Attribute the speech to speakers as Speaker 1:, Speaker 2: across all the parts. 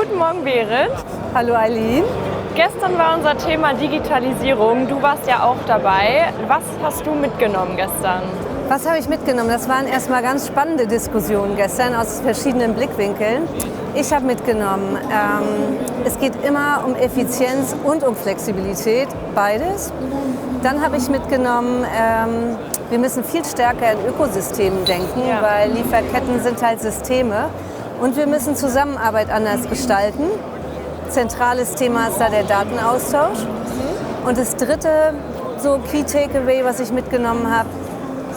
Speaker 1: Guten Morgen, Berit.
Speaker 2: Hallo Eileen.
Speaker 1: Gestern war unser Thema Digitalisierung. Du warst ja auch dabei. Was hast du mitgenommen gestern?
Speaker 2: Was habe ich mitgenommen? Das waren erstmal ganz spannende Diskussionen gestern aus verschiedenen Blickwinkeln. Ich habe mitgenommen, es geht immer um Effizienz und um Flexibilität, beides. Dann habe ich mitgenommen, wir müssen viel stärker in Ökosystemen denken, weil Lieferketten sind halt Systeme. Und wir müssen Zusammenarbeit anders gestalten. Zentrales Thema ist da der Datenaustausch. Und das dritte, so Key Takeaway, was ich mitgenommen habe,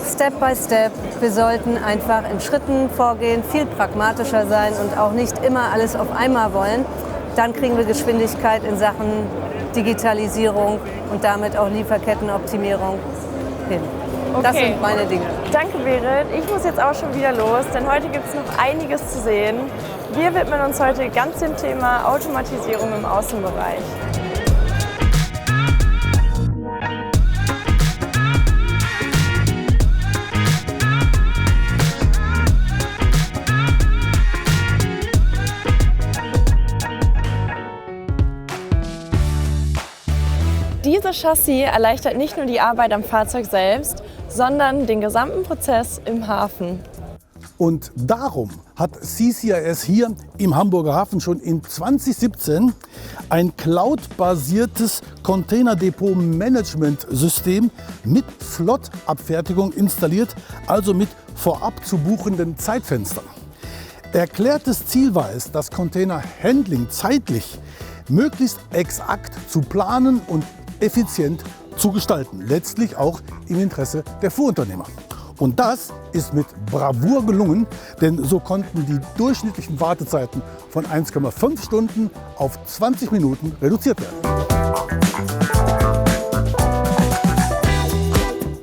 Speaker 2: Step by Step. Wir sollten einfach in Schritten vorgehen, viel pragmatischer sein und auch nicht immer alles auf einmal wollen. Dann kriegen wir Geschwindigkeit in Sachen Digitalisierung und damit auch Lieferkettenoptimierung hin. Okay. Das sind meine Dinge.
Speaker 1: Danke, Berit. Ich muss jetzt auch schon wieder los, denn heute gibt es noch einiges zu sehen. Wir widmen uns heute ganz dem Thema Automatisierung im Außenbereich. Dieses Chassis erleichtert nicht nur die Arbeit am Fahrzeug selbst, sondern den gesamten Prozess im Hafen.
Speaker 3: Und darum hat CCIS hier im Hamburger Hafen schon in 2017 ein cloud-basiertes Containerdepot-Management-System mit Slot-Abfertigung installiert, also mit vorab zu buchenden Zeitfenstern. Erklärtes Ziel war es, das Container-Handling zeitlich möglichst exakt zu planen und effizient zu gestalten, letztlich auch im Interesse der Fuhrunternehmer. Und das ist mit Bravour gelungen, denn so konnten die durchschnittlichen Wartezeiten von 1,5 Stunden auf 20 Minuten reduziert werden.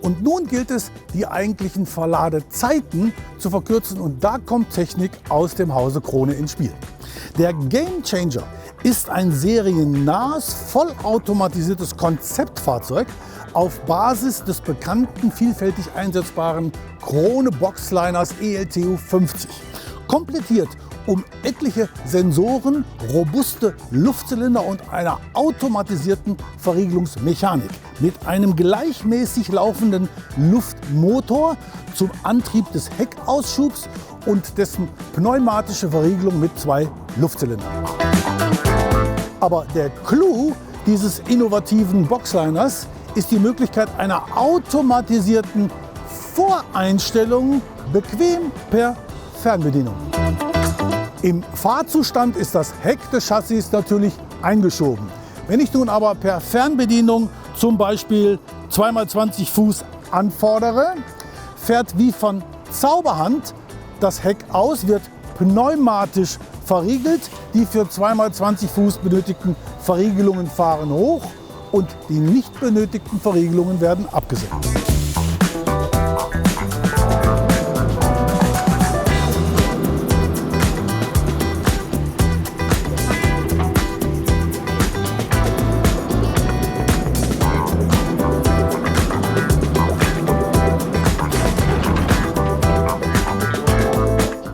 Speaker 3: Und nun gilt es, die eigentlichen Verladezeiten zu verkürzen, und da kommt Technik aus dem Hause Krone ins Spiel. Der Gamechanger ist ein seriennahes, vollautomatisiertes Konzeptfahrzeug auf Basis des bekannten, vielfältig einsetzbaren Krone Boxliners ELTU 50. Komplettiert um etliche Sensoren, robuste Luftzylinder und einer automatisierten Verriegelungsmechanik mit einem gleichmäßig laufenden Luftmotor zum Antrieb des Heckausschubs und dessen pneumatische Verriegelung mit 2 Luftzylindern. Aber der Clou dieses innovativen Boxliners ist die Möglichkeit einer automatisierten Voreinstellung, bequem per Fernbedienung. Im Fahrzustand ist das Heck des Chassis natürlich eingeschoben. Wenn ich nun aber per Fernbedienung zum Beispiel 2x20 Fuß anfordere, fährt wie von Zauberhand das Heck aus, wird pneumatisch verriegelt. Die für 2x20 Fuß benötigten Verriegelungen fahren hoch und die nicht benötigten Verriegelungen werden abgesenkt.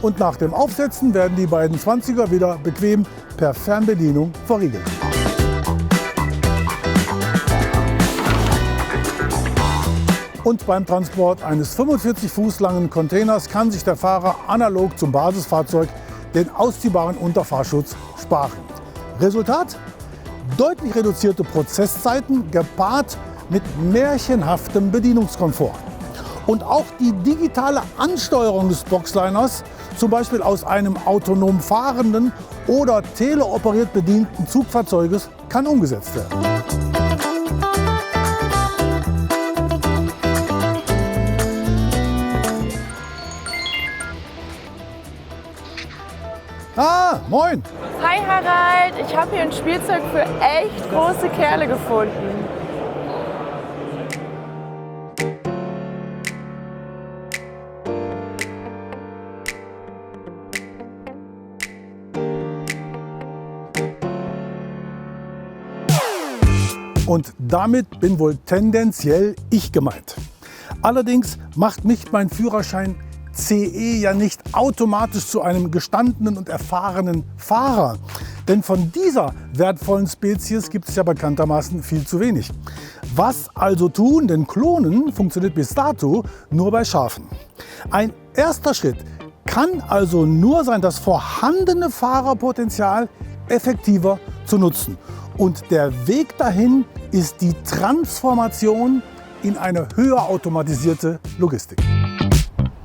Speaker 3: Und nach dem Aufsetzen werden die beiden 20er wieder bequem per Fernbedienung verriegelt. Und beim Transport eines 45 Fuß langen Containers kann sich der Fahrer analog zum Basisfahrzeug den ausziehbaren Unterfahrschutz sparen. Resultat? Deutlich reduzierte Prozesszeiten gepaart mit märchenhaftem Bedienungskomfort. Und auch die digitale Ansteuerung des Boxliners, zum Beispiel aus einem autonom fahrenden oder teleoperiert bedienten Zugfahrzeuges, kann umgesetzt werden. Ah, moin!
Speaker 1: Hi Harald, ich habe hier ein Spielzeug für echt große Kerle gefunden.
Speaker 3: Und damit bin wohl tendenziell ich gemeint. Allerdings macht mich mein Führerschein CE ja nicht automatisch zu einem gestandenen und erfahrenen Fahrer. Denn von dieser wertvollen Spezies gibt es ja bekanntermaßen viel zu wenig. Was also tun? Denn Klonen funktioniert bis dato nur bei Schafen. Ein erster Schritt kann also nur sein, das vorhandene Fahrerpotenzial effektiver zu nutzen. Und der Weg dahin ist die Transformation in eine höher automatisierte Logistik.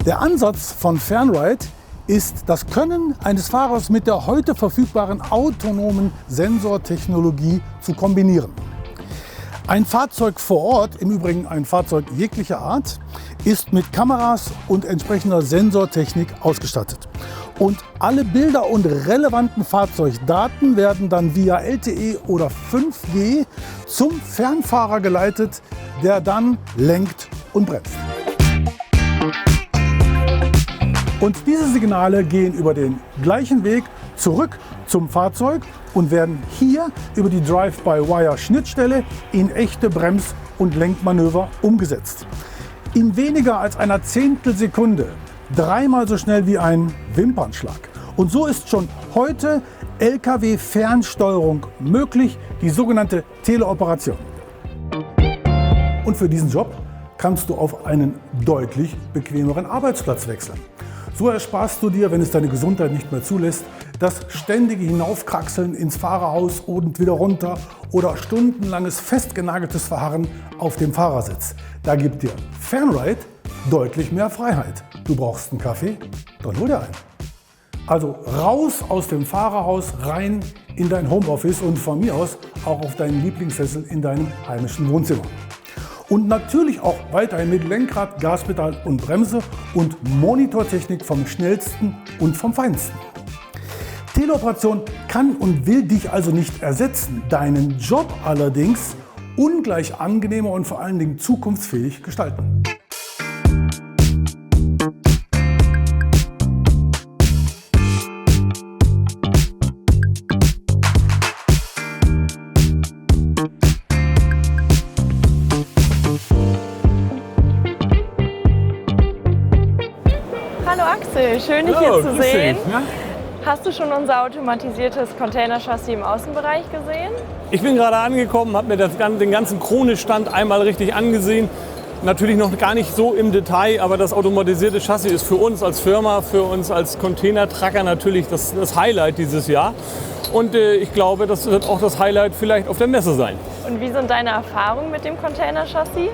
Speaker 3: Der Ansatz von Fernride ist, das Können eines Fahrers mit der heute verfügbaren autonomen Sensortechnologie zu kombinieren. Ein Fahrzeug vor Ort, im Übrigen ein Fahrzeug jeglicher Art, ist mit Kameras und entsprechender Sensortechnik ausgestattet. Und alle Bilder und relevanten Fahrzeugdaten werden dann via LTE oder 5G zum Fernfahrer geleitet, der dann lenkt und bremst. Und diese Signale gehen über den gleichen Weg zurück zum Fahrzeug und werden hier über die Drive-by-Wire-Schnittstelle in echte Brems- und Lenkmanöver umgesetzt. In weniger als einer Zehntelsekunde, dreimal so schnell wie ein Wimpernschlag. Und so ist schon heute Lkw-Fernsteuerung möglich, die sogenannte Teleoperation. Und für diesen Job kannst du auf einen deutlich bequemeren Arbeitsplatz wechseln. So ersparst du dir, wenn es deine Gesundheit nicht mehr zulässt, das ständige Hinaufkraxeln ins Fahrerhaus und wieder runter oder stundenlanges festgenageltes Verharren auf dem Fahrersitz. Da gibt dir Fernride deutlich mehr Freiheit. Du brauchst einen Kaffee, dann hol dir einen. Also raus aus dem Fahrerhaus, rein in dein Homeoffice und von mir aus auch auf deinen Lieblingssessel in deinem heimischen Wohnzimmer. Und natürlich auch weiterhin mit Lenkrad, Gaspedal und Bremse und Monitortechnik vom schnellsten und vom feinsten. Teleoperation kann und will dich also nicht ersetzen, deinen Job allerdings ungleich angenehmer und vor allen Dingen zukunftsfähig gestalten.
Speaker 1: Hallo Axel, schön dich hier zu sehen. Hast du schon unser automatisiertes Containerchassis im Außenbereich gesehen?
Speaker 4: Ich bin gerade angekommen, habe mir den ganzen Krone-Stand einmal richtig angesehen. Natürlich noch gar nicht so im Detail, aber das automatisierte Chassis ist für uns als Firma, für uns als Container-Tracker natürlich das Highlight dieses Jahr. Und ich glaube, das wird auch das Highlight vielleicht auf der Messe sein.
Speaker 1: Und wie sind deine Erfahrungen mit dem Containerchassis?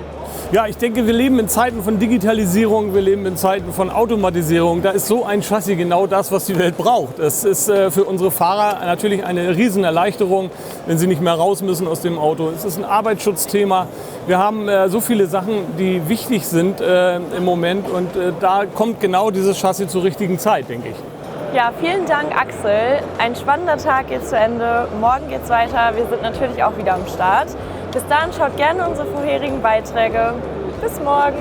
Speaker 4: Ja, ich denke, wir leben in Zeiten von Digitalisierung, wir leben in Zeiten von Automatisierung. Da ist so ein Chassis genau das, was die Welt braucht. Es ist für unsere Fahrer natürlich eine Riesenerleichterung, wenn sie nicht mehr raus müssen aus dem Auto. Es ist ein Arbeitsschutzthema. Wir haben so viele Sachen, die wichtig sind im Moment und da kommt genau dieses Chassis zur richtigen Zeit, denke ich.
Speaker 1: Ja, vielen Dank Axel. Ein spannender Tag geht zu Ende. Morgen geht's weiter. Wir sind natürlich auch wieder am Start. Bis dahin schaut gerne unsere vorherigen Beiträge. Bis morgen.